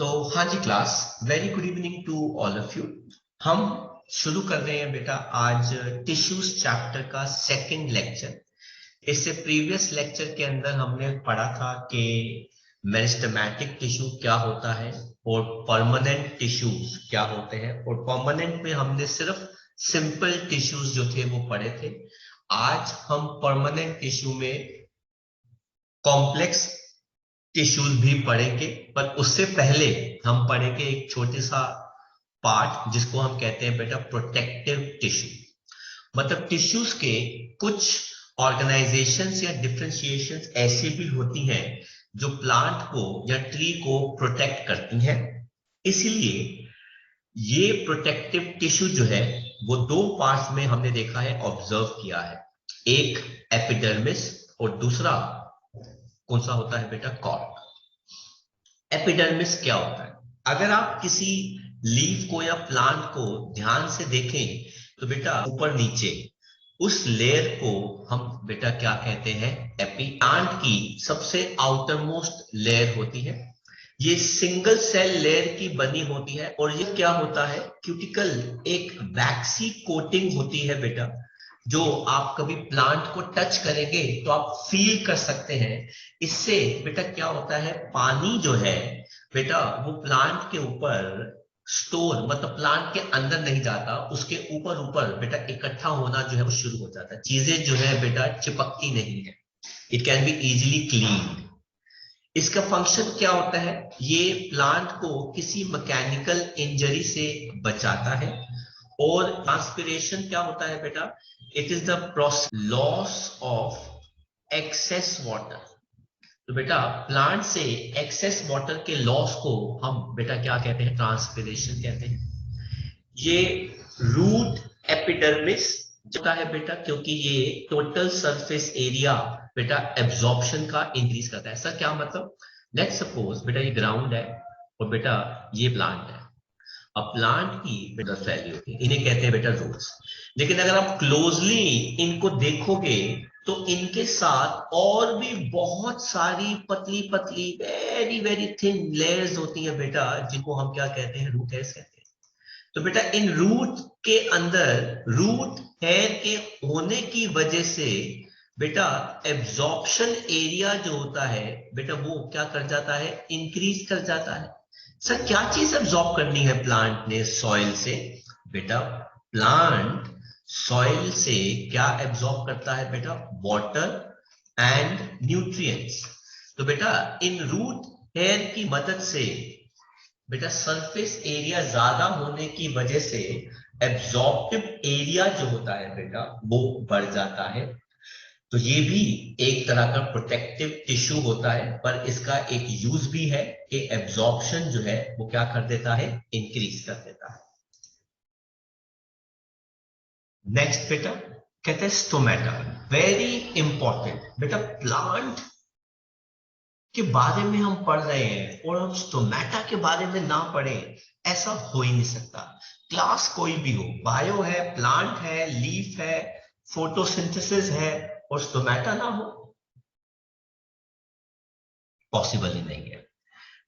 तो हाँ जी class, very good evening to all of you. हम शुरू कर रहे हैं बेटा आज टिश्यूज चैप्टर का सेकंड लेक्चर। इससे प्रीवियस लेक्चर के अंदर हमने पढ़ा था कि मेरिस्टेमेटिक टिश्यू क्या होता है और परमानेंट टिश्यूज क्या होते हैं, और परमानेंट में हमने सिर्फ सिंपल टिश्यूज जो थे वो पढ़े थे। आज हम परमानेंट टिश्यू में कॉम्प्लेक्स टिश्यूज भी पढ़ेंगे, पर उससे पहले हम पढ़ेंगे एक छोटे सा पार्ट जिसको हम कहते हैं बेटा प्रोटेक्टिव टिश्यू। मतलब टिश्यूज के कुछ ऑर्गेनाइजेशंस या डिफरेंशिएशंस ऐसी भी होती हैं जो प्लांट को या ट्री को प्रोटेक्ट करती हैं। इसीलिए ये प्रोटेक्टिव टिश्यू जो है वो दो पार्ट्स में हमने देखा है, ऑब्जर्व किया है। एक एपिडर्मिस और दूसरा कौन सा होता है बेटा, कॉर्क। एपिडर्मिस क्या होता है? अगर आप किसी लीफ को या प्लांट को ध्यान से देखें तो बेटा ऊपर नीचे उस लेयर को हम बेटा क्या कहते हैं, एपी। प्लांट की सबसे आउटर मोस्ट लेयर होती है, ये सिंगल सेल लेयर की बनी होती है। और ये क्या होता है, क्यूटिकल, एक वैक्सी कोटिंग होती है बेटा, जो आप कभी प्लांट को टच करेंगे तो आप फील कर सकते हैं। इससे बेटा क्या होता है, पानी जो है बेटा वो प्लांट के ऊपर स्टोर, मतलब प्लांट के अंदर नहीं जाता, उसके ऊपर ऊपर बेटा इकट्ठा होना जो है वो शुरू हो जाता है। चीजें जो है बेटा चिपकती नहीं है, it can be easily clean. इसका फंक्शन क्या होता है, ये प्लांट को किसी मैकेनिकल इंजरी से बचाता है। और ट्रांसपिरेशन क्या होता है बेटा, it is the process loss of excess water. तो बेटा प्लांट से एक्सेस वाटर के लॉस को हम बेटा क्या कहते हैं, ट्रांसपिरेशन कहते हैं। ये रूट एपिडर्मिस होता है बेटा, क्योंकि ये टोटल सरफेस एरिया बेटा एब्जॉर्प्शन का इंक्रीज करता है। सर क्या मतलब, लेट्स सपोज बेटा ये ग्राउंड है और बेटा ये प्लांट है। अब प्लांट की बेटा फैली होती है, इन्हें कहते हैं बेटा रूट्स। लेकिन अगर आप क्लोजली इनको देखोगे तो इनके साथ और भी बहुत सारी पतली पतली वेरी वेरी थिन लेयर्स होती है बेटा, जिनको हम क्या कहते हैं, रूट हेयर्स कहते हैं। तो बेटा इन रूट के अंदर रूट हेयर के होने की वजह से बेटा एब्जॉर्प्शन एरिया जो होता है बेटा वो क्या कर जाता है, इंक्रीज कर जाता है। सर क्या चीज एब्जॉर्ब करनी है प्लांट ने सॉइल से? बेटा प्लांट सॉइल से क्या एब्जॉर्ब करता है बेटा, वाटर एंड न्यूट्रिएंट्स। तो बेटा इन रूट हेयर की मदद से बेटा सरफेस एरिया ज्यादा होने की वजह से एब्जॉर्प्टिव एरिया जो होता है बेटा वो बढ़ जाता है। तो ये भी एक तरह का प्रोटेक्टिव टिश्यू होता है, पर इसका एक यूज भी है कि एब्जॉर्प्शन जो है वो क्या कर देता है, इंक्रीज कर देता है। नेक्स्ट बेटा कहते हैं स्टोमेटा, वेरी इंपॉर्टेंट। बेटा प्लांट के बारे में हम पढ़ रहे हैं और हम स्टोमेटा के बारे में ना पढ़ें, ऐसा हो ही नहीं सकता। क्लास कोई भी हो, बायो है, प्लांट है, लीफ है, फोटोसिंथेसिस है, और स्टोमेटा ना हो, पॉसिबल ही नहीं है।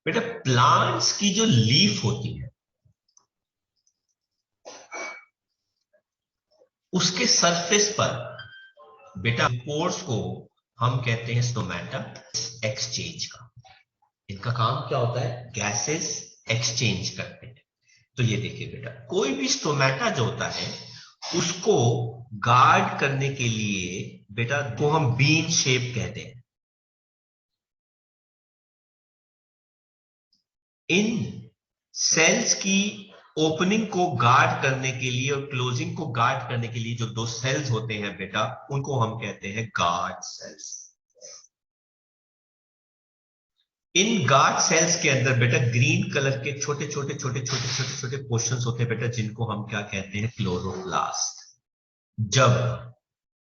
बेटा प्लांट्स की जो लीफ होती है उसके सरफेस पर बेटा पोर्स को हम कहते हैं स्टोमेटा एक्सचेंज का। इनका काम क्या होता है, गैसेस एक्सचेंज करते हैं। तो ये देखिए बेटा, कोई भी स्टोमेटा जो होता है उसको गार्ड करने के लिए बेटा को हम बीन शेप कहते हैं। इन सेल्स की ओपनिंग को गार्ड करने के लिए और क्लोजिंग को गार्ड करने के लिए जो दो सेल्स होते हैं बेटा उनको हम कहते हैं गार्ड सेल्स। इन गार्ड सेल्स के अंदर बेटा ग्रीन कलर के छोटे छोटे छोटे छोटे छोटे छोटे पोर्शंस होते हैं बेटा, जिनको हम क्या कहते हैं, क्लोरोप्लास्ट। जब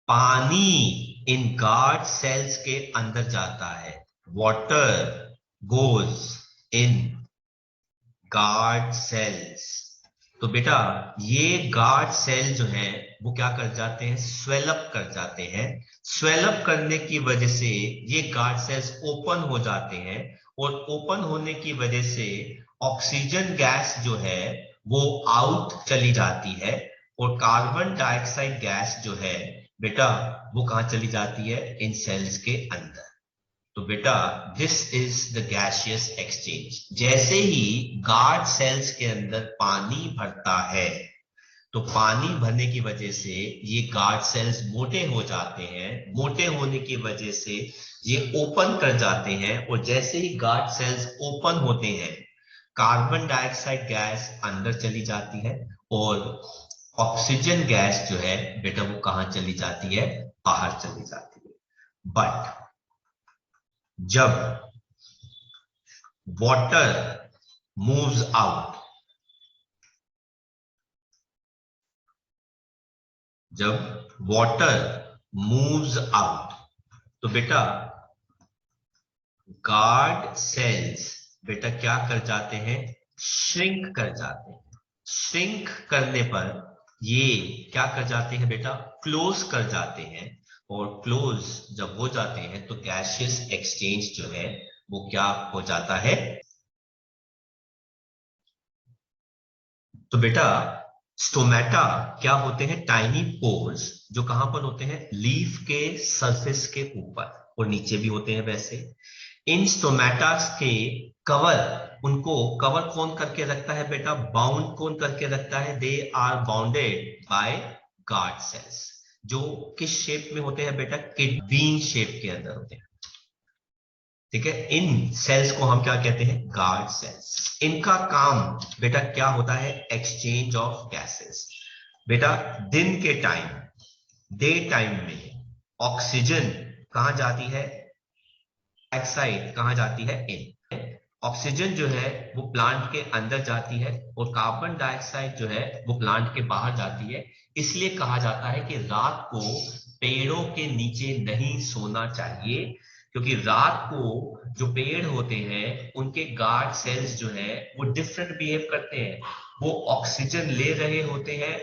पानी इन गार्ड सेल्स के अंदर जाता है, water goes in guard cells, तो बेटा ये गार्ड सेल जो है वो क्या कर जाते हैं, स्वेलअप कर जाते हैं। स्वेलअप करने की वजह से ये गार्ड सेल्स ओपन हो जाते हैं, और ओपन होने की वजह से ऑक्सीजन गैस जो है वो आउट चली जाती है और कार्बन डाइऑक्साइड गैस जो है बेटा वो कहां चली जाती है, इन सेल्स के अंदर। तो बेटा this is the gaseous exchange. जैसे ही गार्ड सेल्स के अंदर पानी भरता है तो पानी भरने की वजह से ये गार्ड सेल्स मोटे हो जाते हैं, मोटे होने की वजह से ये ओपन कर जाते हैं और जैसे ही गार्ड सेल्स ओपन होते हैं कार्बन डाइऑक्साइड गैस अंदर चली जाती है और ऑक्सीजन गैस जो है बेटा वो कहां चली जाती है, बाहर चली जाती है। बट जब वाटर मूव्स आउट, जब वाटर मूव्स आउट तो बेटा गार्ड सेल्स बेटा क्या कर जाते हैं, श्रिंक कर जाते हैं। श्रिंक करने पर ये क्या कर जाते हैं बेटा, क्लोज कर जाते हैं और क्लोज जब हो जाते हैं तो गैसियस एक्सचेंज जो है वो क्या हो जाता है। तो बेटा स्टोमेटा क्या होते हैं, टाइनी पोर्स जो कहां पर होते हैं, लीफ के सरफेस के ऊपर और नीचे भी होते हैं। वैसे इन स्टोमेटास के कवर, उनको कवर कौन करके रखता है बेटा, बाउंड कौन करके रखता है, they are bounded by guard cells, जो किस शेप में होते हैं बेटा, किडबीन शेप के अंदर होते हैं। ठीक है, इन सेल्स को हम क्या कहते हैं, गार्ड सेल्स। इनका काम बेटा क्या होता है, एक्सचेंज ऑफ गैसेस। बेटा दिन के टाइम, डे टाइम में ऑक्सीजन कहां जाती है, डाइऑक्साइड कहां जाती है, इन। ऑक्सीजन जो है वो प्लांट के अंदर जाती है और कार्बन डाइऑक्साइड जो है वो प्लांट के बाहर जाती है। इसलिए कहा जाता है कि रात को पेड़ों के नीचे नहीं सोना चाहिए, क्योंकि रात को जो पेड़ होते हैं उनके गार्ड सेल्स जो है वो डिफरेंट बिहेव करते हैं। वो ऑक्सीजन ले रहे होते हैं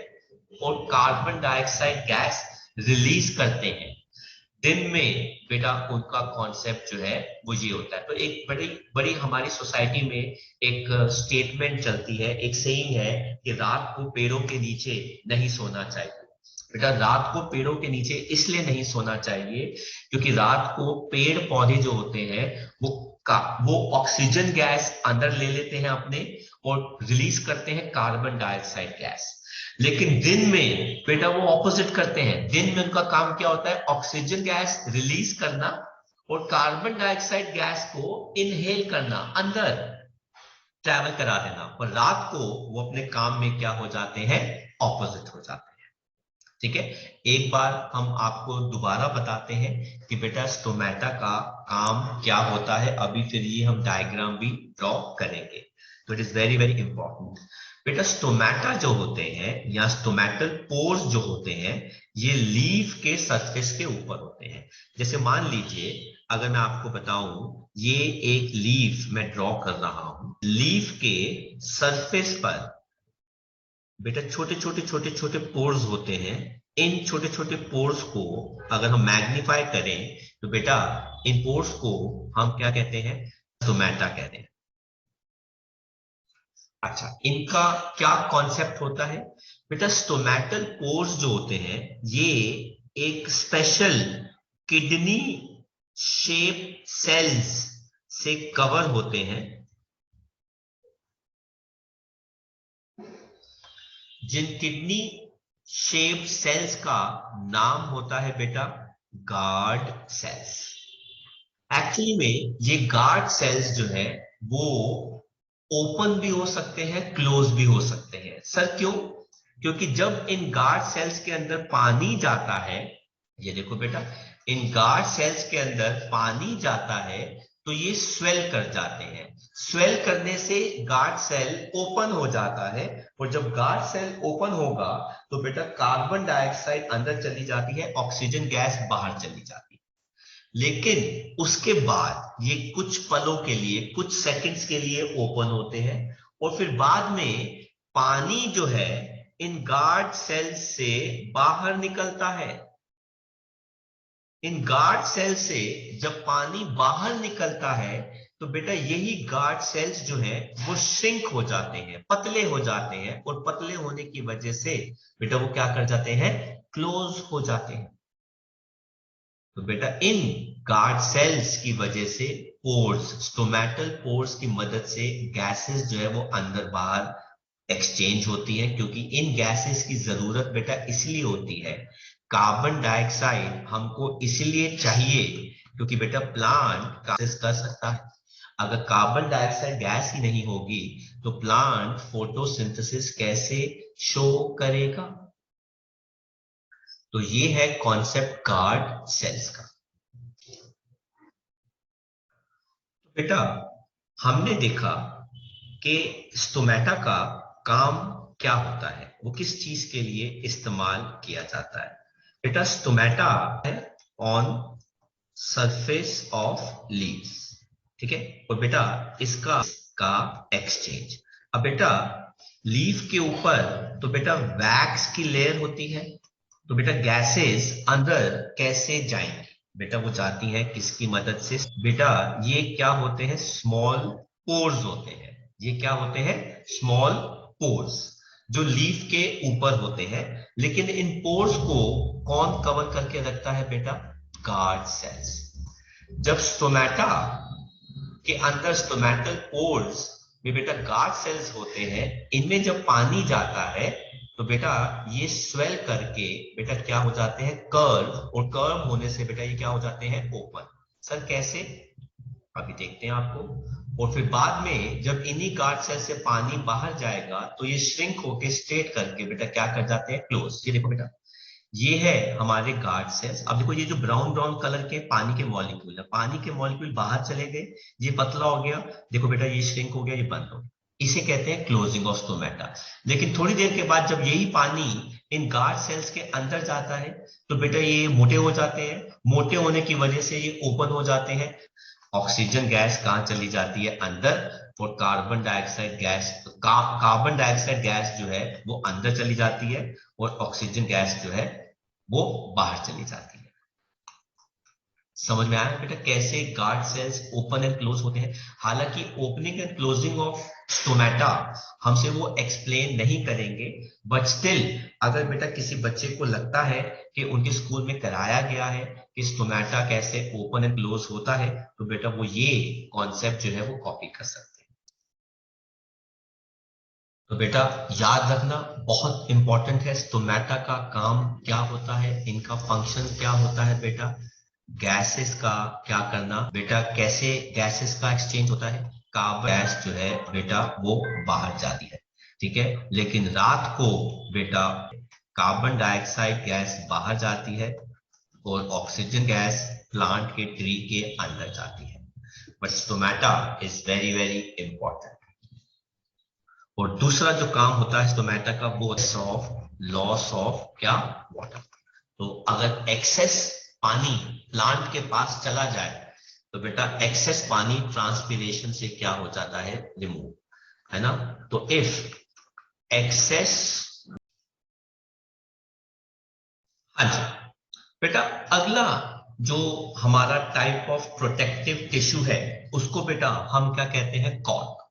और कार्बन डाइऑक्साइड गैस रिलीज करते हैं। दिन में बेटा उनका कॉन्सेप्ट जो है वो ये होता है। तो एक बड़ी बड़ी हमारी सोसाइटी में एक स्टेटमेंट चलती है, एक सेइंग है कि रात को पेड़ों के नीचे नहीं सोना चाहिए। बेटा रात को पेड़ों के नीचे इसलिए नहीं सोना चाहिए क्योंकि रात को पेड़ पौधे जो होते हैं वो ऑक्सीजन गैस अंदर ले लेते हैं अपने और रिलीज करते हैं कार्बन डाइऑक्साइड गैस। लेकिन दिन में बेटा वो ऑपोजिट करते हैं। दिन में उनका काम क्या होता है, ऑक्सीजन गैस रिलीज करना और कार्बन डाइऑक्साइड गैस को इनहेल करना, अंदर ट्रैवल करा देना। और रात को वो अपने काम में क्या हो जाते हैं, ऑपोजिट हो जाते हैं। ठीक है, एक बार हम आपको दोबारा बताते हैं कि बेटा स्टोमेटा का काम क्या होता है। अभी फिर ये हम डायग्राम भी ड्रॉ करेंगे, तो it is very very important. बेटा स्टोमेटा जो होते हैं या स्टोमेटल पोर्स जो होते हैं ये लीफ के सरफेस के ऊपर होते हैं। जैसे मान लीजिए अगर मैं आपको बताऊं, ये एक लीफ मैं ड्रॉ कर रहा हूं, लीफ के सरफेस पर बेटा छोटे छोटे छोटे छोटे पोर्स होते हैं। इन छोटे छोटे पोर्स को अगर हम मैग्नीफाई करें तो बेटा इन पोर्स को हम क्या कहते हैं, स्टोमेटा कहते हैं। अच्छा, इनका क्या कॉन्सेप्ट होता है बेटा, स्टोमेटल पोर्स जो होते हैं ये एक स्पेशल किडनी शेप सेल्स से कवर होते हैं, जिन किडनी शेप सेल्स का नाम होता है बेटा गार्ड सेल्स। एक्चुअली में ये गार्ड सेल्स जो है वो ओपन भी हो सकते हैं, क्लोज भी हो सकते हैं। सर क्यों, क्योंकि जब इन गार्ड सेल्स के अंदर पानी जाता है, ये देखो बेटा इन गार्ड सेल्स के अंदर पानी जाता है तो ये स्वेल कर जाते हैं। स्वेल करने से गार्ड सेल ओपन हो जाता है और जब गार्ड सेल ओपन होगा तो बेटा कार्बन डाइऑक्साइड अंदर चली जाती है, ऑक्सीजन गैस बाहर चली जाती है। लेकिन उसके बाद ये कुछ पलों के लिए, कुछ सेकंड्स के लिए ओपन होते हैं और फिर बाद में पानी जो है इन गार्ड सेल्स से बाहर निकलता है। इन गार्ड सेल से जब पानी बाहर निकलता है तो बेटा यही गार्ड सेल्स जो है वो श्रिंक हो जाते हैं, पतले हो जाते हैं, और पतले होने की वजह से बेटा वो क्या कर जाते हैं, क्लोज हो जाते हैं। तो बेटा इन गार्ड सेल्स की वजह से पोर्स, स्टोमेटल पोर्स की मदद से गैसेस जो है वो अंदर बाहर एक्सचेंज होती है, क्योंकि इन गैसेस की जरूरत बेटा इसलिए होती है, कार्बन डाइऑक्साइड हमको इसलिए चाहिए क्योंकि बेटा प्लांट कर सकता है। अगर कार्बन डाइऑक्साइड गैस ही नहीं होगी तो प्लांट फोटोसिंथेसिस कैसे शो करेगा? तो ये है कॉन्सेप्ट गार्ड सेल्स का। तो बेटा हमने देखा कि स्टोमेटा का काम क्या होता है, वो किस चीज के लिए इस्तेमाल किया जाता है। बेटा स्टोमेटा है ऑन सरफेस ऑफ लीव्स, ठीक है, और बेटा इसका का एक्सचेंज। अब बेटा लीफ के ऊपर तो बेटा वैक्स की लेयर होती है, तो बेटा गैसेस अंदर कैसे जाएंगी? बेटा वो जाती हैं किसकी मदद से? बेटा ये क्या होते हैं, स्मॉल पोर्स होते हैं। ये क्या होते हैं, स्मॉल पोर्स, जो लीफ के ऊपर होते हैं। लेकिन इन पोर्स को कौन कवर करके रखता है बेटा? Guard cells. जब स्टोमेटा के अंदर स्टोमेटल पोर्स में बेटा गार्ड सेल्स होते हैं, इनमें जब पानी जाता है तो बेटा ये स्वेल करके बेटा क्या हो जाते हैं, कर्व, और कर्व होने से बेटा ये क्या हो जाते हैं, ओपन। सर कैसे? अभी देखते हैं आपको। और फिर बाद में जब इन्हीं गार्ड सेल से पानी बाहर जाएगा तो ये श्रिंक होके स्ट्रेट करके बेटा क्या कर जाते हैं, क्लोज। ये देखो बेटा, ये है हमारे गार्ड सेल्स। अब देखो ये जो ब्राउन ब्राउन कलर के पानी के मॉलिक्यूल है, पानी के मॉलिक्यूल बाहर चले गए, ये पतला हो गया, देखो बेटा ये श्रिंक हो गया, ये बंद हो गया। इसे कहते हैं क्लोजिंग ऑफ स्टोमेटा। लेकिन थोड़ी देर के बाद जब यही पानी इन गार्ड सेल्स के अंदर जाता है तो बेटा ये मोटे हो जाते हैं, मोटे होने की वजह से ये ओपन हो जाते हैं। ऑक्सीजन गैस कहां चली जाती है, अंदर, और carbon dioxide gas, carbon dioxide gas जो है वो अंदर चली जाती है, और ऑक्सीजन गैस जो है वो बाहर चली जाती है। समझ में आया बेटा कैसे guard cells open and close होते हैं? हालांकि opening and closing of stomata हमसे वो एक्सप्लेन नहीं करेंगे, बट स्टिल अगर बेटा किसी बच्चे को लगता है कि उनके स्कूल में कराया गया है कि स्टोमेटा कैसे ओपन एंड क्लोज होता है, तो बेटा वो ये कॉन्सेप्ट जो है वो कॉपी कर सकते हैं। तो बेटा याद रखना बहुत इंपॉर्टेंट है, स्टोमेटा का काम क्या होता है, इनका फंक्शन क्या होता है बेटा, गैसेस का क्या करना बेटा, कैसे गैसेस का एक्सचेंज होता है, कार्बन गैस जो है बेटा वो बाहर जाती है, ठीक है, लेकिन रात को बेटा कार्बन डाइऑक्साइड गैस बाहर जाती है और ऑक्सीजन गैस प्लांट के ट्री के अंदर जाती है। But stomata is very very important. और दूसरा जो काम होता है स्टोमेटा का वो लॉस ऑफ क्या, वाटर। तो अगर एक्सेस पानी प्लांट के पास चला जाए तो बेटा एक्सेस पानी ट्रांसपीरेशन से क्या हो जाता है, रिमूव, है ना। तो इफ एक्सेस, हाँ जी बेटा, अगला जो हमारा टाइप ऑफ प्रोटेक्टिव टिश्यू है उसको बेटा हम क्या कहते हैं, कॉर्क।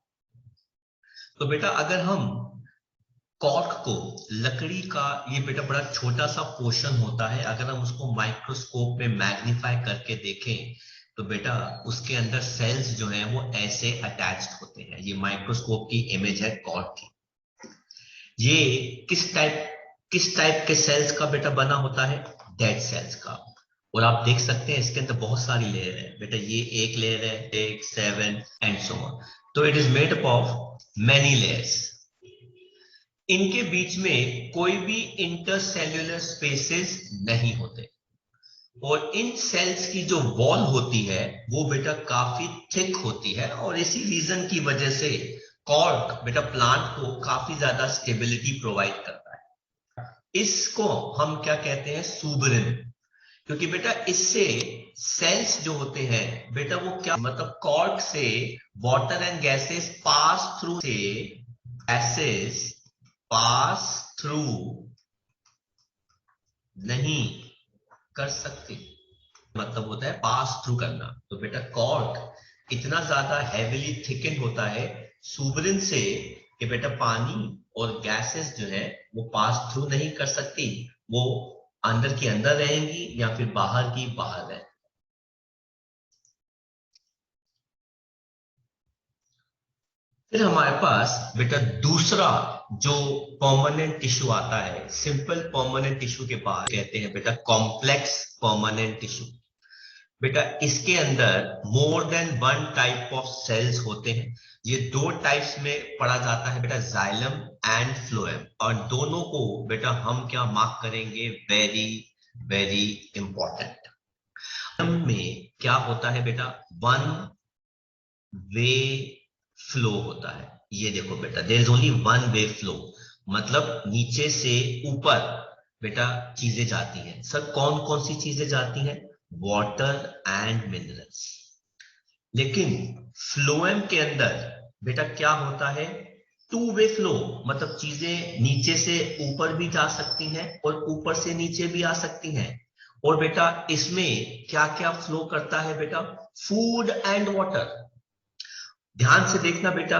तो बेटा अगर हम कॉर्क को, लकड़ी का ये बेटा बड़ा छोटा सा पोर्शन होता है, अगर हम उसको माइक्रोस्कोप में मैग्नीफाई करके देखें तो बेटा उसके अंदर सेल्स जो हैं वो ऐसे अटैच्ड होते हैं। ये माइक्रोस्कोप की इमेज है कॉर्क की। ये किस टाइप के सेल्स का बेटा बना होता है, डेड सेल्स का। और आप देख सकते हैं इसके अंदर बहुत सारी लेयर है बेटा, ये एक लेयर है, 8, 7 एंड सो ऑन। तो it is made up of many layers. इनके बीच में कोई भी इंटरसेल्यूलर स्पेसेस नहीं होते, और इन सेल्स की जो वॉल होती है वो बेटा काफी थिक होती है, और इसी रीजन की वजह से कॉर्क बेटा प्लांट को काफी ज्यादा स्टेबिलिटी प्रोवाइड करता है। इसको हम क्या कहते हैं, सुबरिन, क्योंकि बेटा इससे सेल्स जो होते हैं बेटा वो क्या मतलब, कॉर्क से water and gases pass through, से गैसेस पास थ्रू नहीं कर सकते, मतलब होता है पास थ्रू करना। तो बेटा कॉर्क इतना ज्यादा हैवीली थिकन होता है सुबरिन से कि बेटा पानी और गैसेस जो है वो पास थ्रू नहीं कर सकती, वो अंदर की अंदर रहेंगी या फिर बाहर की बाहर रहेंगी। फिर हमारे पास बेटा दूसरा जो परमानेंट टिश्यू आता है, सिंपल परमानेंट टिश्यू के बाद कहते हैं बेटा कॉम्प्लेक्स परमानेंट टिश्यू। बेटा इसके अंदर more than one type of cells होते हैं। ये दो टाइप्स में पढ़ा जाता है बेटा, जाइलम एंड फ्लोएम, और दोनों को बेटा हम क्या मार्क करेंगे, वेरी वेरी इंपॉर्टेंट। में क्या होता है बेटा, वन वे फ्लो होता है। ये देखो बेटा, there is only one way flow, मतलब नीचे से ऊपर बेटा चीजें जाती हैं। सर कौन कौन सी चीजें जाती हैं, वाटर एंड मिनरल्स। लेकिन फ्लोएम के अंदर बेटा क्या होता है, टू वे फ्लो, मतलब चीजें नीचे से ऊपर भी जा सकती हैं और ऊपर से नीचे भी आ सकती हैं। और बेटा इसमें क्या क्या फ्लो करता है बेटा, फूड एंड वाटर। ध्यान से देखना बेटा,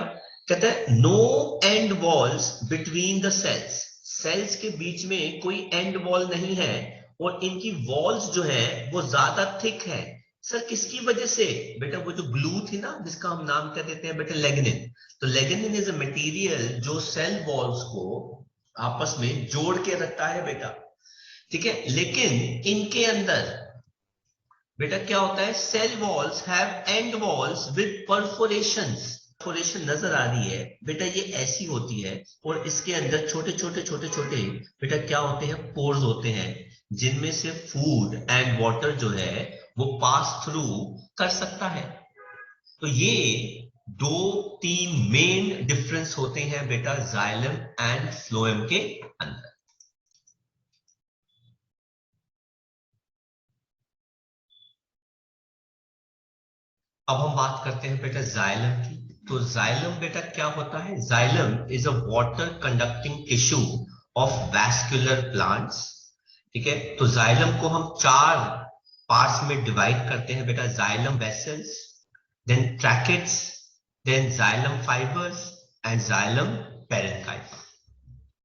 कहता है no end walls between the cells, cells के बीच में कोई एंड वॉल नहीं है, और इनकी वॉल्स जो है वो ज्यादा थिक है। सर किसकी वजह से, बेटा वो जो ग्लू थी ना, जिसका हम नाम क्या देते हैं बेटा, लेग्निन। तो लेग्निन इज अ मटेरियल जो सेल वॉल्स को आपस में जोड़ के रखता है बेटा, ठीक है। लेकिन इनके अंदर बेटा क्या होता है, cell walls have end walls with perforations. Perforation नजर आ रही है बेटा, ये ऐसी होती है, और इसके अंदर छोटे छोटे छोटे छोटे बेटा क्या होते हैं, पोर्स होते हैं, जिनमें से फूड एंड वाटर जो है वो पास थ्रू कर सकता है। तो ये दो तीन मेन डिफरेंस होते हैं बेटा जाइलम एंड फ्लोएम के अंदर। अब हम बात करते हैं बेटा जाइलम की। तो जाइलम बेटा क्या होता है, xylem is a water conducting tissue of vascular plants, ठीक है। तो जाइलम को हम चार पार्ट्स में डिवाइड करते हैं बेटा, xylem vessels, then tracheids, then xylem fibres and xylem parenchyma.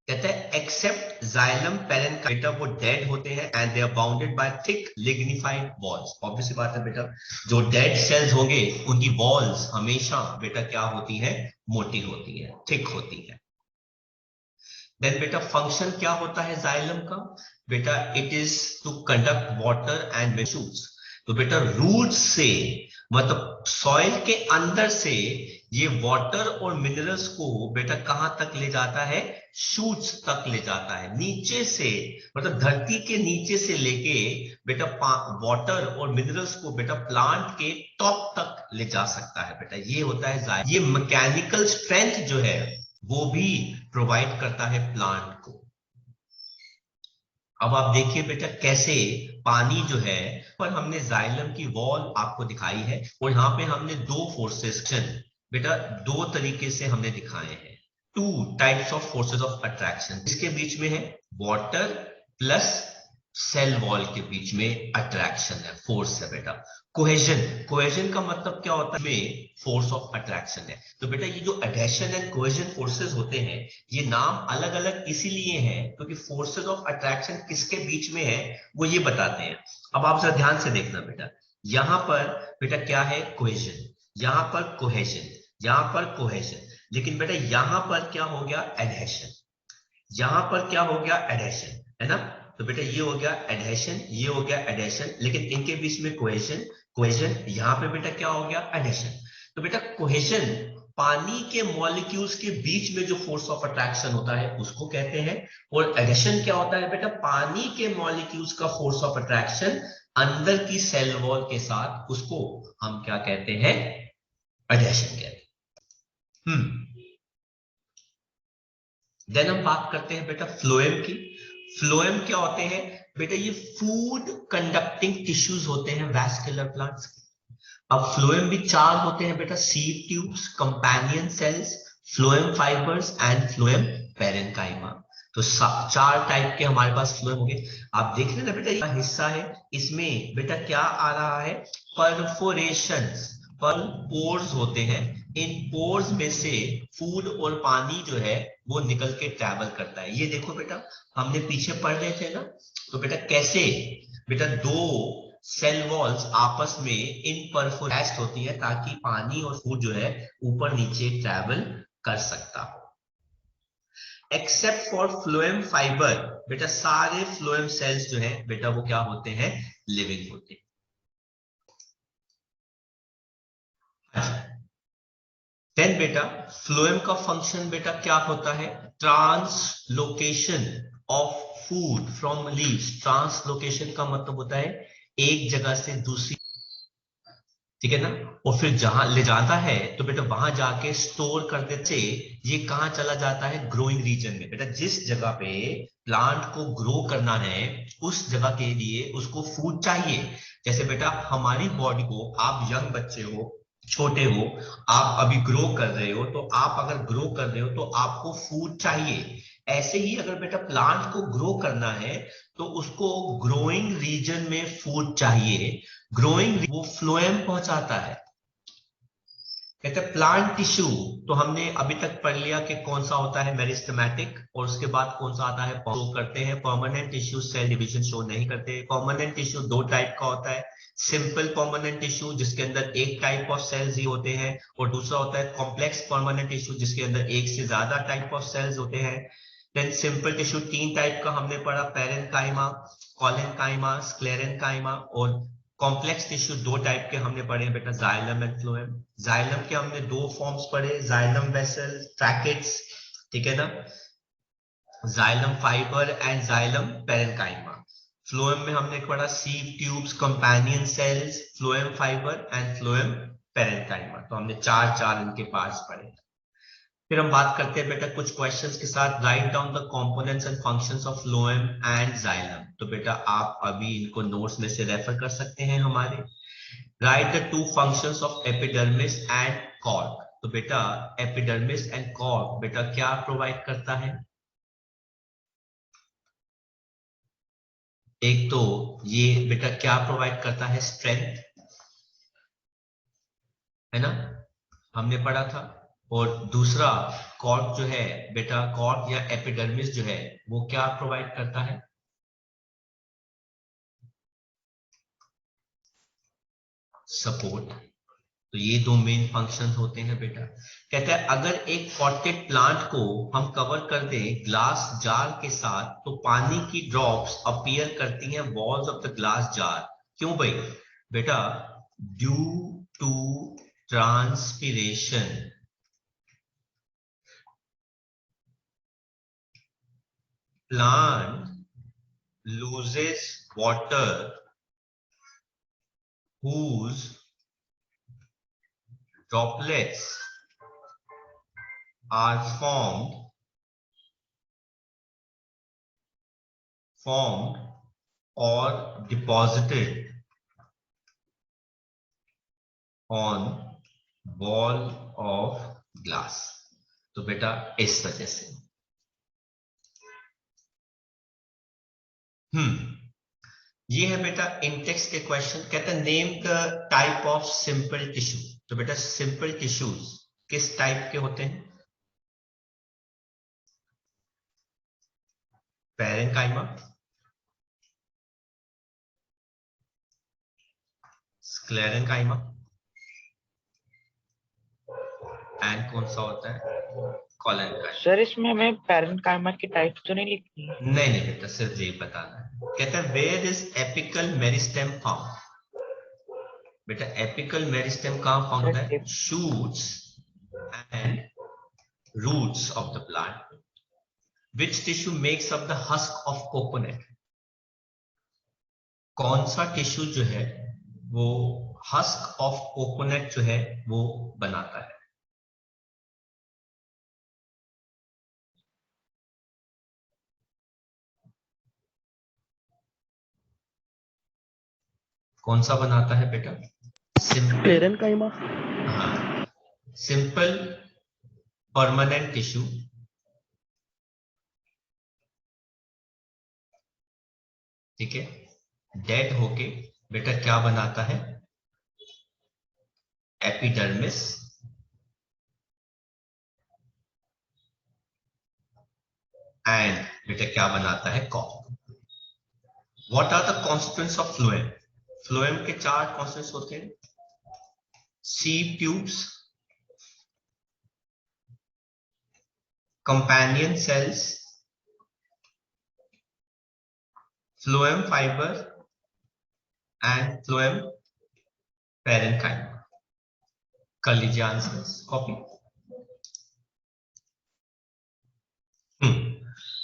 कहते हैं एक्सेप्ट जाइलम पेरेन्काइमा वो डेड होते हैं and they are bounded by thick lignified walls. Obviously बात है बेटा, जो डेड सेल्स होंगे उनकी वॉल्स हमेशा बेटा क्या होती है, मोटी होती है, थिक होती है। देन बेटा फंक्शन क्या होता है जाइलम का, बेटा it is to conduct water and minerals. तो बेटा रूट से, मतलब सॉइल के अंदर से ये वाटर और मिनरल्स को बेटा कहां तक ले जाता है, शूट्स तक ले जाता है। नीचे से, मतलब धरती के नीचे से लेके बेटा वाटर और मिनरल्स को बेटा प्लांट के टॉप तक ले जा सकता है बेटा, ये होता है जाइलम। ये मैकेनिकल स्ट्रेंथ जो है वो भी प्रोवाइड करता है प्लांट को। अब आप देखिए बेटा कैसे पानी जो है, पर हमने जाइलम की वॉल आपको दिखाई है, और यहां पे हमने दो फोर्सेस बेटा दो तरीके से हमने दिखाए हैं, two types of forces of attraction. इसके बीच में है वाटर प्लस सेल वॉल के बीच में अट्रैक्शन है, फोर्स है बेटा। कोहेजन, कोहेजन का मतलब क्या होता है, में फोर्स ऑफ अट्रैक्शन है। तो बेटा ये जो एडहेशन एंड कोहेजन फोर्सेस होते हैं, ये नाम अलग अलग इसीलिए हैं क्योंकि फोर्सेस ऑफ अट्रैक्शन किसके बीच में है वो ये बताते हैं। अब आप जरा ध्यान से देखना बेटा, यहां पर बेटा क्या है, कोहेजन, यहां पर कोहेजन, यहां पर कोहेजन, लेकिन बेटा यहां पर क्या हो गया, एडहेशन, यहां पर क्या हो गया, एडहेशन, है ना। तो बेटा ये हो गया एडहेशन, ये हो गया एडहेशन, लेकिन इनके बीच में कोहेजन, कोहेजन, यहां पे बेटा क्या हो गया, एडहेशन। तो बेटा कोहेजन पानी के मॉलिक्यूल्स के बीच में जो फोर्स ऑफ अट्रैक्शन होता है उसको कहते हैं, और एडहेशन क्या होता है बेटा, पानी के मॉलिक्यूल्स का फोर्स ऑफ अट्रैक्शन अंदर की सेल वॉल के साथ, उसको हम क्या कहते हैं, एडहेशन कहते हैं। देन हम बात करते हैं बेटा फ्लोएम की। फ्लोएम क्या होते हैं बेटा, ये फूड कंडक्टिंग टिश्यूज होते हैं वैस्कुलर प्लांट्स के। अब फ्लोएम भी चार होते हैं बेटा, seed tubes, companion cells, phloem fibres and phloem parenchyma. तो चार टाइप के हमारे पास फ्लोएम हो गए। आप देख रहे हैं ना बेटा, ये हिस्सा है, इसमें बेटा क्या आ रहा है, परफोरेशंस। पर पोर्स होते हैं, इन पोर्स में से फूड और पानी जो है वो निकल के ट्रैवल करता है। ये देखो बेटा, हमने पीछे पढ़ रहे थे ना, तो बेटा कैसे बेटा दो सेल वॉल्स आपस में इन परफोरेट होती है ताकि पानी और फूड जो है ऊपर नीचे ट्रैवल कर सकता हो। एक्सेप्ट फॉर फ्लोएम फाइबर, बेटा सारे फ्लोएम सेल्स जो है बेटा वो क्या होते हैं, लिविंग होते हैं। देन बेटा फ्लोएम का फंक्शन बेटा क्या होता है, translocation of food from leaves. Translocation का मतलब होता है एक जगह से दूसरी, ठीक है ना, और फिर जहां ले जाता है तो बेटा वहां जाके स्टोर कर देते। ये कहां चला जाता है, ग्रोइंग रीजन में। बेटा जिस जगह पे प्लांट को ग्रो करना है उस जगह के लिए उसको फूड चाहिए। जैसे बेटा हमारी बॉडी को, आप यंग बच्चे हो, छोटे हो, आप अभी ग्रो कर रहे हो, तो आप अगर ग्रो कर रहे हो तो आपको फूड चाहिए। ऐसे ही अगर बेटा प्लांट को ग्रो करना है तो उसको ग्रोइंग रीजन में फूड चाहिए। ग्रोइंग वो फ्लोएम पहुंचाता है। कहते हैं प्लांट टिश्यू, तो हमने अभी तक पढ़ लिया कि कौन सा होता है, मेरिस्टेमेटिक, और उसके बाद कौन सा आता है, शो करते हैं। Permanent tissue cell division show नहीं करते। परमानेंट टिश्यू दो टाइप का होता है, सिंपल परमानेंट टिश्यू जिसके अंदर एक टाइप ऑफ सेल्स ही होते हैं, और दूसरा होता है कॉम्प्लेक्स परमानेंट टिश्यू जिसके अंदर एक से ज्यादा टाइप ऑफ सेल्स होते हैं। देन सिंपल टिश्यू तीन टाइप का हमने पढ़ा, पेरेन्काइमा, कोलेनकाइमा, स्क्लेरेनकाइमा। और कॉम्प्लेक्स टिश्यू दो टाइप के हमने पढ़े हैं बेटा, जाइलम एंड फ्लोएम। जाइलम के हमने दो फॉर्म्स पढ़े, जाइलम वेसल, ट्रैकेट्स, ठीक है ना, xylem fibre and xylem parenchyma. Phloem में हमने पढ़ा सीव tubes, companion cells, phloem fibre and phloem parenchyma. तो हमने चार चार इनके पार्ट्स पढ़े। फिर हम बात करते हैं बेटा कुछ क्वेश्चंस के साथ। Write down the components and functions of phloem and xylem. तो बेटा आप अभी इनको नोट्स में से रेफर कर सकते हैं हमारे। Right the two functions of epidermis and cork. तो बेटा एपिडर्मिस एंड कॉर्क बेटा क्या प्रोवाइड करता है, एक तो ये बेटा क्या प्रोवाइड करता है, स्ट्रेंथ, है ना, हमने पढ़ा था। और दूसरा कॉर्क जो है बेटा, कॉर्क या एपिडर्मिस जो है वो क्या प्रोवाइड करता है, सपोर्ट। तो ये दो मेन फंक्शंस होते हैं बेटा। कहता है अगर एक पॉटेड प्लांट को हम कवर कर दें ग्लास जार के साथ तो पानी की ड्रॉप्स अपीयर करती हैं walls of the glass jar. क्यों भाई बेटा, due to transpiration, plant loses water whose droplets are formed or deposited on wall of glass। तो बेटा इस वजह से ये है बेटा इंटेक्स के क्वेश्चन। कहता है name the type of simple tissue. तो बेटा सिंपल टिश्यूज किस टाइप के होते हैं, पेरेन्काइमा, स्क्लेरेन्काइमा एंड कौन सा होता है, कोलेन्काइमा। सर इसमें हमें पेरेन्काइमा की टाइप तो नहीं लिखनी है? नहीं बेटा, सिर्फ ये बताना है। कहता है where is apical meristem found. बेटा एपिकल मेरिस्टेम कहां फाउंड होता है, shoots and roots of the plant. Which tissue makes up the husk of coconut. कौन सा टिश्यू जो है वो हस्क ऑफ कोकोनट जो है वो बनाता है, कौन सा बनाता है बेटा, पेरेन्काइमा। हाँ, सिंपल परमानेंट टिश्यू, ठीक है, डेड होके बेटा क्या बनाता है, एपिडर्मिस एंड बेटा क्या बनाता है, cork. What are the constituents of phloem? Phloem के 4 कॉन्स्टिट्यूएंट्स होते हैं, sieve tubes, companion cells, phloem fibre and phloem parenchyma. कर लीजिए आंसर्स कॉपी।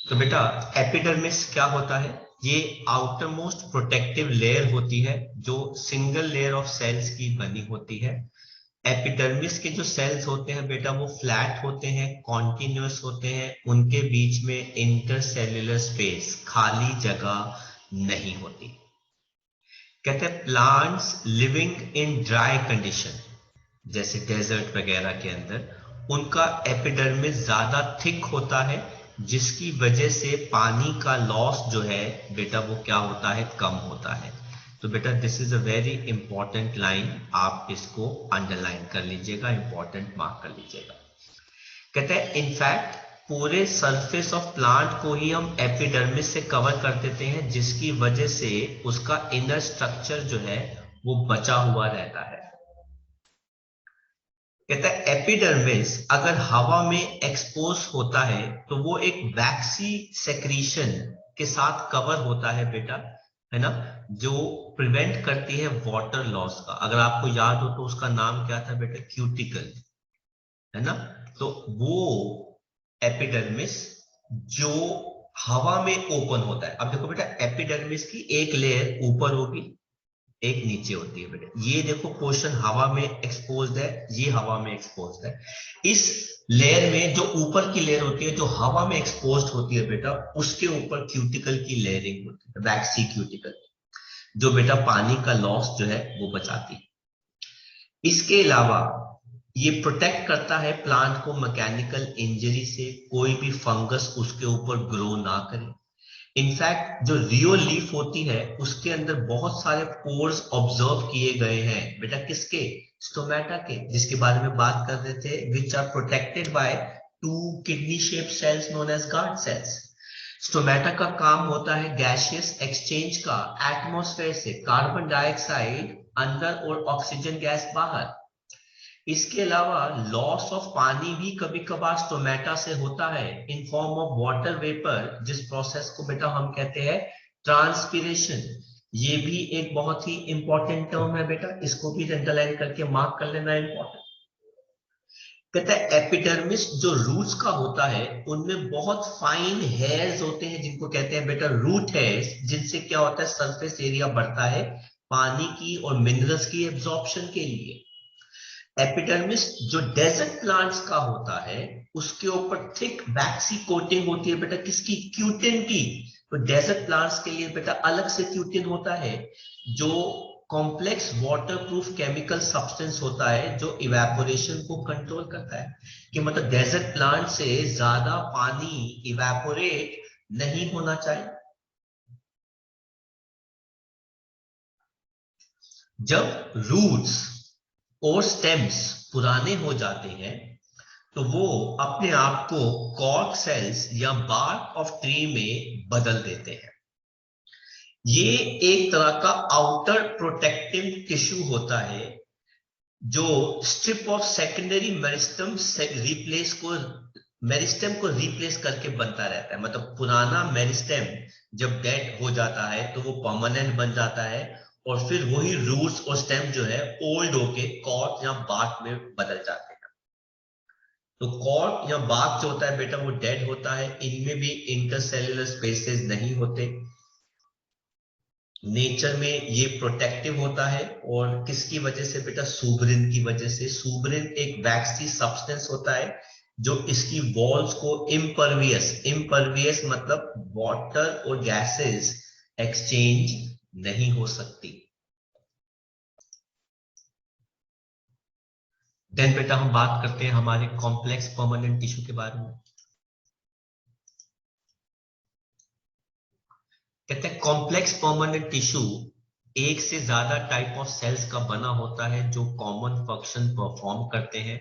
तो बेटा एपिडर्मिस क्या होता है? ये आउटर मोस्ट प्रोटेक्टिव लेयर होती है जो सिंगल लेयर ऑफ सेल्स की बनी होती है। एपिडर्मिस के जो सेल्स होते हैं बेटा वो फ्लैट होते हैं, कॉन्टिन्यूअस होते हैं, उनके बीच में इंटरसेल्युलर स्पेस, खाली जगह नहीं होती। कहते हैं plants living in dry condition जैसे डेजर्ट वगैरह के अंदर उनका एपिडर्मिस ज्यादा थिक होता है, जिसकी वजह से पानी का लॉस जो है बेटा वो क्या होता है, कम होता है। तो बेटा this is a very important line, आप इसको अंडरलाइन कर लीजिएगा, इंपॉर्टेंट मार्क कर लीजिएगा। कहते हैं इनफैक्ट पूरे सरफेस ऑफ प्लांट को ही हम एपिडर्मिस से कवर कर देते हैं, जिसकी वजह से उसका इनर स्ट्रक्चर जो है वो बचा हुआ रहता है। कहता है एपिडर्मिस अगर हवा में एक्सपोज होता है तो वो एक वैक्सी सेक्रीशन के साथ कवर होता है बेटा, है ना, जो प्रिवेंट करती है वाटर लॉस का। अगर आपको याद हो तो उसका नाम क्या था बेटा, क्यूटिकल, है ना। तो वो एपिडर्मिस जो हवा में ओपन होता है। अब देखो बेटा एपिडर्मिस की एक लेयर ऊपर होगी, एक नीचे होती है बेटा। ये देखो पोर्शन हवा में एक्सपोज्ड है, ये हवा में एक्सपोज्ड है। इस लेयर में जो ऊपर की लेयर होती है जो हवा में एक्सपोज्ड होती है बेटा, उसके ऊपर क्यूटिकल की लेयरिंग होती है, वैक्सी क्यूटिकल, जो बेटा पानी का लॉस जो है वो बचाती है। इसके अलावा ये प्रोटेक्ट करता है प्लांट को मैकेनिकल इंजरी से, कोई भी फंगस उसके ऊपर ग्रो ना करे। इनफैक्ट जो रियो लीफ होती है उसके अंदर बहुत सारे पोर्स ऑब्जर्व किए गए हैं बेटा, किसके, स्टोमेटा के, जिसके बारे में बात कर रहे थे, which are protected by 2 kidney shape cells known as guard cells. Stomata का काम होता है गैसियस एक्सचेंज का, एटमॉस्फेयर से कार्बन डाइऑक्साइड अंदर और ऑक्सीजन गैस बाहर। इसके अलावा लॉस ऑफ पानी भी कभी कभार स्टोमेटा से होता है in form of water vapour, जिस प्रोसेस को बेटा हम कहते हैं ट्रांसपीरेशन। ये भी एक बहुत ही इंपॉर्टेंट टर्म है बेटा, इसको भी अंडरलाइन करके मार्क कर लेना इंपॉर्टेंट। कहता है एपिडर्मिस जो रूट्स का होता है उनमें बहुत फाइन हेयर्स होते हैं जिनको कहते हैं बेटा रूट हेयर्स, जिनसे क्या होता है सरफेस एरिया बढ़ता है पानी की और मिनरल्स की एब्जॉर्प्शन के लिए। एपिडर्मिस जो डेजर्ट प्लांट्स का होता है उसके ऊपर थिक वैक्सी कोटिंग होती है बेटा, किसकी, क्यूटिन की। तो डेजर्ट प्लांट्स के लिए बेटा अलग से क्यूटिन होता है जो कॉम्प्लेक्स वाटरप्रूफ केमिकल सब्सटेंस होता है जो इवेपोरेशन को कंट्रोल करता है, कि मतलब डेजर्ट प्लांट से ज्यादा पानी इवेपोरेट नहीं होना चाहिए। जब रूट्स और स्टेम्स पुराने हो जाते हैं तो वो अपने आप को कॉर्क सेल्स या बार्क ऑफ ट्री में बदल देते हैं। ये एक तरह का आउटर प्रोटेक्टिव टिश्यू होता है जो स्ट्रिप ऑफ सेकेंडरी मेरिस्टेम को रिप्लेस करके बनता रहता है। मतलब पुराना मेरिस्टेम जब डेड हो जाता है तो वो परमानेंट बन जाता है और फिर वही रूट्स और स्टेम जो है ओल्ड होके कॉर्क या बार्क में बदल जाते हैं। तो कॉर्क या बार्क जो होता है बेटा वो डेड होता है, इनमें भी इंटरसेल्युलर स्पेसेस नहीं होते। नेचर में ये प्रोटेक्टिव होता है और किसकी वजह से बेटा, सुब्रिन की वजह से। सुब्रिन एक वैक्सी सब्सटेंस होता है जो इसकी वॉल्स को इम्परवियस मतलब वाटर और गैसेस एक्सचेंज नहीं हो सकती। देन बेटा हम बात करते हैं हमारे कॉम्प्लेक्स परमानेंट टिश्यू के बारे में। कहते हैं कॉम्प्लेक्स परमानेंट टिश्यू एक से ज्यादा टाइप ऑफ सेल्स का बना होता है जो कॉमन फंक्शन परफॉर्म करते हैं,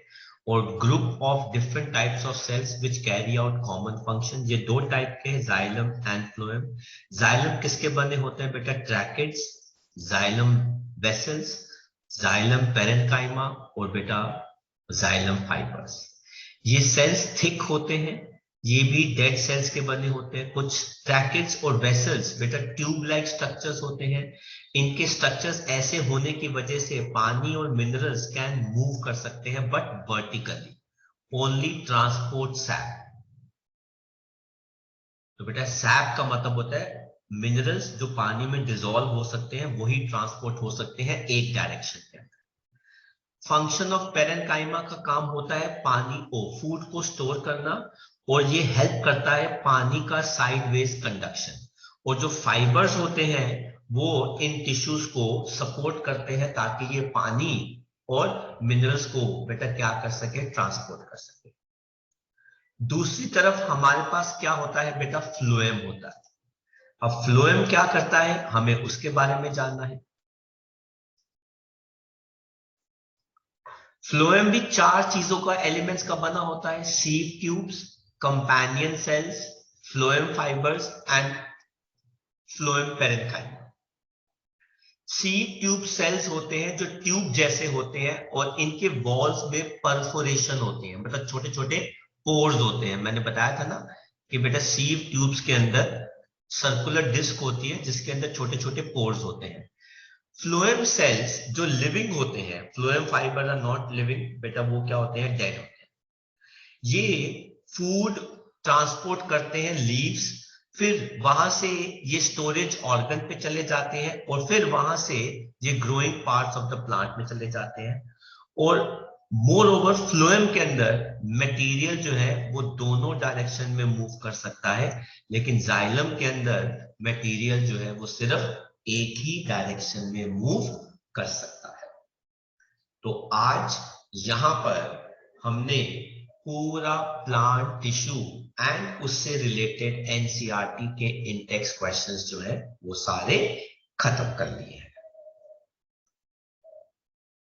और group of different types of cells which carry out common function. ये दो टाइप के हैं, जाइलम एंड फ्लोएम। जाइलम किसके बने होते हैं बेटा? Tracheids, xylem vessels, xylem parenchyma और बेटा जाइलम फाइबर्स। ये सेल्स थिक होते हैं, ये भी डेड सेल्स के बने होते हैं। कुछ ट्रैकेट्स और वेसल्स बेटा ट्यूब लाइक स्ट्रक्चर्स होते हैं। इनके स्ट्रक्चर्स ऐसे होने की वजह से पानी और मिनरल्स कैन मूव कर सकते हैं, but vertically, only transport SAP. तो बेटा सैप का मतलब होता है मिनरल्स जो पानी में डिसॉल्व हो सकते हैं, वही ट्रांसपोर्ट हो सकते हैं एक डायरेक्शन के अंदर। फंक्शन ऑफ पेरेन्काइमा का काम होता है पानी को, फूड को स्टोर करना, और ये हेल्प करता है पानी का साइडवेज कंडक्शन। और जो फाइबर्स होते हैं वो इन टिश्यूज को सपोर्ट करते हैं ताकि ये पानी और मिनरल्स को बेटा क्या कर सके? ट्रांसपोर्ट कर सके। दूसरी तरफ हमारे पास क्या होता है बेटा? फ्लोएम होता है। अब फ्लोएम क्या करता है, हमें उसके बारे में जानना है। फ्लोएम भी चार चीजों का, एलिमेंट्स का बना होता है: सीव tubes, companion cells, phloem fibres and phloem parenchyma. Sieve tube cells होते हैं जो ट्यूब जैसे होते हैं, और इनके वॉल्स में परफोरेशन होते हैं, मतलब छोटे छोटे पोर्स होते हैं। मैंने बताया था ना कि बेटा सीव ट्यूब्स के अंदर सर्कुलर डिस्क होती है जिसके अंदर छोटे छोटे पोर्स होते हैं। फ्लोएम सेल्स जो लिविंग होते हैं, phloem fibre are not living बेटा, वो क्या होते हैं? डेड होते हैं। ये फूड ट्रांसपोर्ट करते हैं लीव्स, फिर वहां से ये स्टोरेज ऑर्गन पे चले जाते हैं, और फिर वहां से ये growing parts of the plant में चले जाते हैं। और मोर ओवर फ्लोएम के अंदर मटेरियल जो है वो दोनों डायरेक्शन में मूव कर सकता है, लेकिन जाइलम के अंदर मटेरियल जो है वो सिर्फ एक ही डायरेक्शन में मूव कर सकता है। तो आज यहां पर हमने पूरा प्लांट टिश्यू एंड उससे रिलेटेड एनसीईआरटी के इंडेक्स क्वेश्चंस जो है वो सारे खत्म कर लिए हैं।